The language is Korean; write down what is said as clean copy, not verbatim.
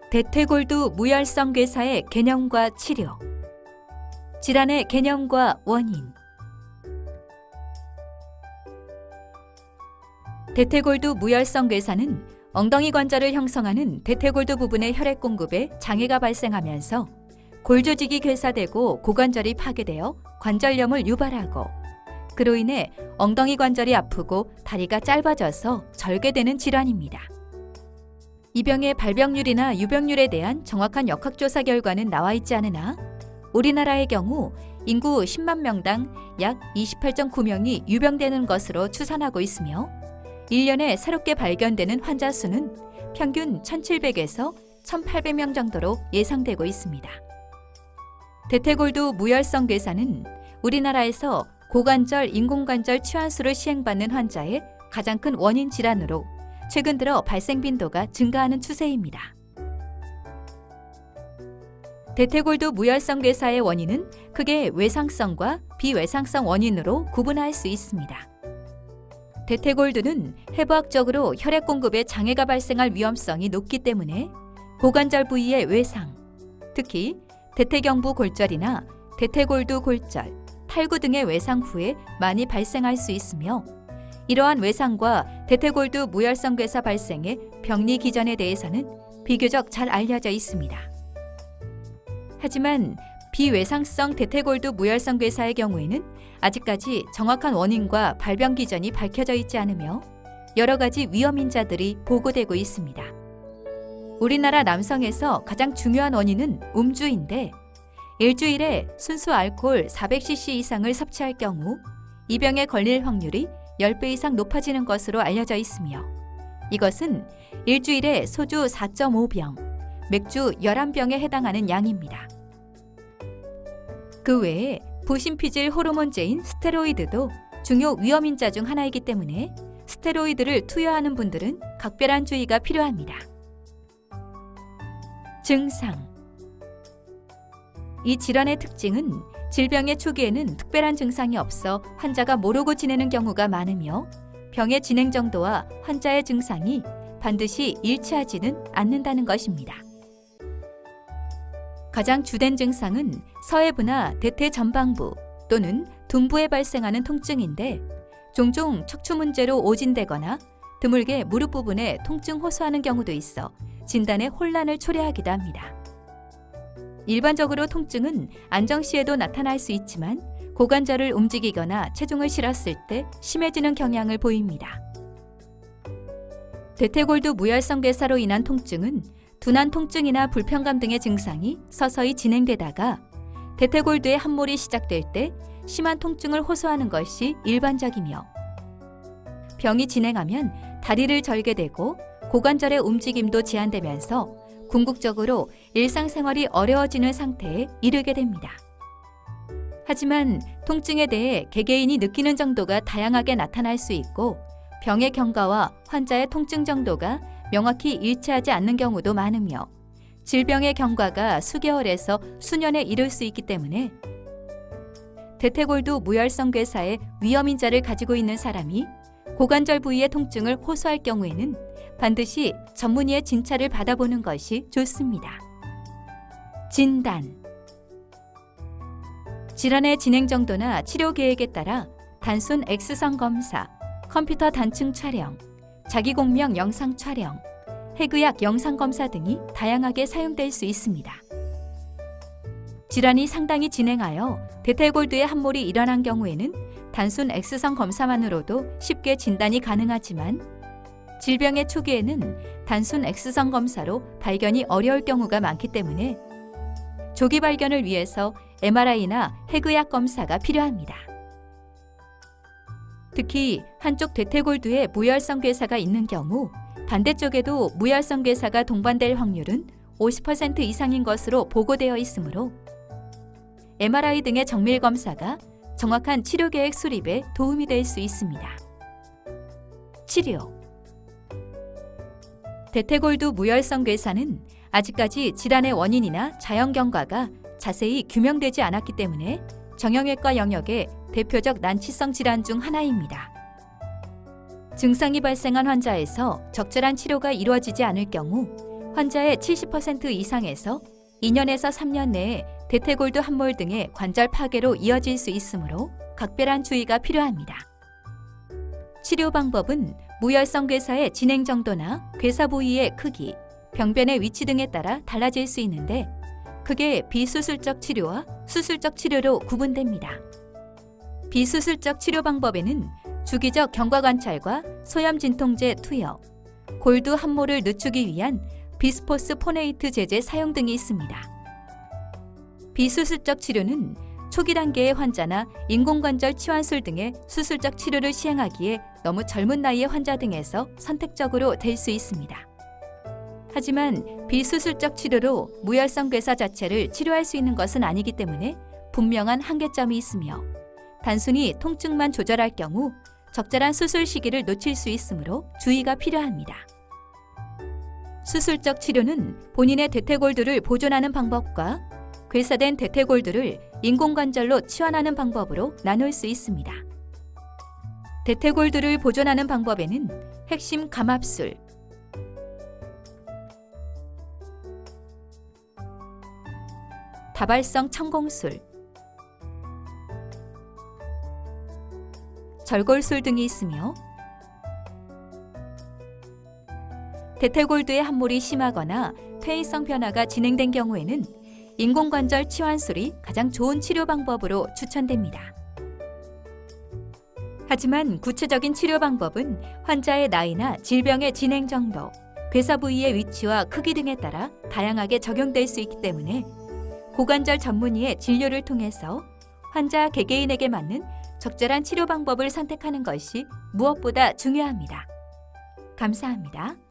대퇴골두 무혈성 괴사의 개념과 치료, 질환의 개념과 원인. 대퇴골두 무혈성 괴사는 엉덩이 관절을 형성하는 대퇴골두 부분의 혈액 공급에 장애가 발생하면서 골 조직이 괴사되고 고관절이 파괴되어 관절염을 유발하고, 그로 인해 엉덩이 관절이 아프고 다리가 짧아져서 절개되는 질환입니다. 이 병의 발병률이나 유병률에 대한 정확한 역학조사 결과는 나와 있지 않으나 우리나라의 경우 인구 10만 명당 약 28.9명이 유병되는 것으로 추산하고 있으며, 1년에 새롭게 발견되는 환자 수는 평균 1,700에서 1,800명 정도로 예상되고 있습니다. 대퇴골두 무혈성 괴사는 우리나라에서 고관절, 인공관절 치환수를 시행받는 환자의 가장 큰 원인 질환으로 최근 들어 발생 빈도가 증가하는 추세입니다. 대퇴골두 무혈성 괴사의 원인은 크게 외상성과 비외상성 원인으로 구분할 수 있습니다. 대퇴골두는 해부학적으로 혈액 공급에 장애가 발생할 위험성이 높기 때문에 고관절 부위의 외상, 특히 대퇴경부 골절이나 대퇴골두 골절, 탈구 등의 외상 후에 많이 발생할 수 있으며, 이러한 외상과 대퇴골두 무혈성 괴사 발생의 병리 기전에 대해서는 비교적 잘 알려져 있습니다. 하지만 비외상성 대퇴골두 무혈성 괴사의 경우에는 아직까지 정확한 원인과 발병 기전이 밝혀져 있지 않으며 여러 가지 위험 인자들이 보고되고 있습니다. 우리나라 남성에서 가장 중요한 원인은 음주인데, 일주일에 순수 알코올 400cc 이상을 섭취할 경우 이 병에 걸릴 확률이 10배 이상 높아지는 것으로 알려져 있으며, 이것은 일주일에 소주 4.5병, 맥주 11병에 해당하는 양입니다. 그 외에 부신피질 호르몬제인 스테로이드도 중요 위험인자 중 하나이기 때문에 스테로이드를 투여하는 분들은 각별한 주의가 필요합니다. 증상. 이 질환의 특징은 질병의 초기에는 특별한 증상이 없어 환자가 모르고 지내는 경우가 많으며, 병의 진행 정도와 환자의 증상이 반드시 일치하지는 않는다는 것입니다. 가장 주된 증상은 서해부나 대퇴 전방부 또는 둔부에 발생하는 통증인데, 종종 척추 문제로 오진되거나 드물게 무릎 부분에 통증 호소하는 경우도 있어 진단에 혼란을 초래하기도 합니다. 일반적으로 통증은 안정 시에도 나타날 수 있지만 고관절을 움직이거나 체중을 실었을 때 심해지는 경향을 보입니다. 대퇴골두 무혈성 괴사로 인한 통증은 둔한 통증이나 불편감 등의 증상이 서서히 진행되다가 대퇴골두의 함몰이 시작될 때 심한 통증을 호소하는 것이 일반적이며, 병이 진행하면 다리를 절게 되고 고관절의 움직임도 제한되면서 궁극적으로 일상생활이 어려워지는 상태에 이르게 됩니다. 하지만 통증에 대해 개개인이 느끼는 정도가 다양하게 나타날 수 있고, 병의 경과와 환자의 통증 정도가 명확히 일치하지 않는 경우도 많으며, 질병의 경과가 수개월에서 수년에 이를 수 있기 때문에 대퇴골두 무혈성 괴사의 위험인자를 가지고 있는 사람이 고관절 부위의 통증을 호소할 경우에는 반드시 전문의의 진찰을 받아보는 것이 좋습니다. 진단. 질환의 진행 정도나 치료 계획에 따라 단순 X선 검사, 컴퓨터 단층 촬영, 자기공명 영상 촬영, 핵의학 영상 검사 등이 다양하게 사용될 수 있습니다. 질환이 상당히 진행하여 대퇴골두의 함몰이 일어난 경우에는 단순 X선 검사만으로도 쉽게 진단이 가능하지만, 질병의 초기에는 단순 X선 검사로 발견이 어려울 경우가 많기 때문에 조기 발견을 위해서 MRI나 핵의학 검사가 필요합니다. 특히 한쪽 대퇴골두에 무혈성 괴사가 있는 경우 반대쪽에도 무혈성 괴사가 동반될 확률은 50% 이상인 것으로 보고되어 있으므로 MRI 등의 정밀 검사가 정확한 치료 계획 수립에 도움이 될 수 있습니다. 치료. 대퇴골두 무혈성 괴사는 아직까지 질환의 원인이나 자연 경과가 자세히 규명되지 않았기 때문에 정형외과 영역의 대표적 난치성 질환 중 하나입니다. 증상이 발생한 환자에서 적절한 치료가 이루어지지 않을 경우 환자의 70% 이상에서 2년에서 3년 내에 대퇴골두 함몰 등의 관절 파괴로 이어질 수 있으므로 각별한 주의가 필요합니다. 치료 방법은 무혈성 괴사의 진행 정도나 괴사 부위의 크기, 병변의 위치 등에 따라 달라질 수 있는데 크게 비수술적 치료와 수술적 치료로 구분됩니다. 비수술적 치료 방법에는 주기적 경과 관찰과 소염 진통제 투여, 골두 함몰을 늦추기 위한 비스포스포네이트 제제 사용 등이 있습니다. 비수술적 치료는 초기 단계의 환자나 인공관절 치환술 등의 수술적 치료를 시행하기에 너무 젊은 나이의 환자 등에서 선택적으로 될 수 있습니다. 하지만 비수술적 치료로 무혈성 괴사 자체를 치료할 수 있는 것은 아니기 때문에 분명한 한계점이 있으며 단순히 통증만 조절할 경우 적절한 수술 시기를 놓칠 수 있으므로 주의가 필요합니다. 수술적 치료는 본인의 대퇴골두를 보존하는 방법과 괴사된 대퇴골두를 인공관절로 치환하는 방법으로 나눌 수 있습니다. 대퇴골두를 보존하는 방법에는 핵심 감압술, 다발성 천공술, 절골술 등이 있으며 대퇴골두의 함몰이 심하거나 퇴행성 변화가 진행된 경우에는 인공관절 치환술이 가장 좋은 치료 방법으로 추천됩니다. 하지만 구체적인 치료 방법은 환자의 나이나 질병의 진행 정도, 괴사 부위의 위치와 크기 등에 따라 다양하게 적용될 수 있기 때문에 고관절 전문의의 진료를 통해서 환자 개개인에게 맞는 적절한 치료 방법을 선택하는 것이 무엇보다 중요합니다. 감사합니다.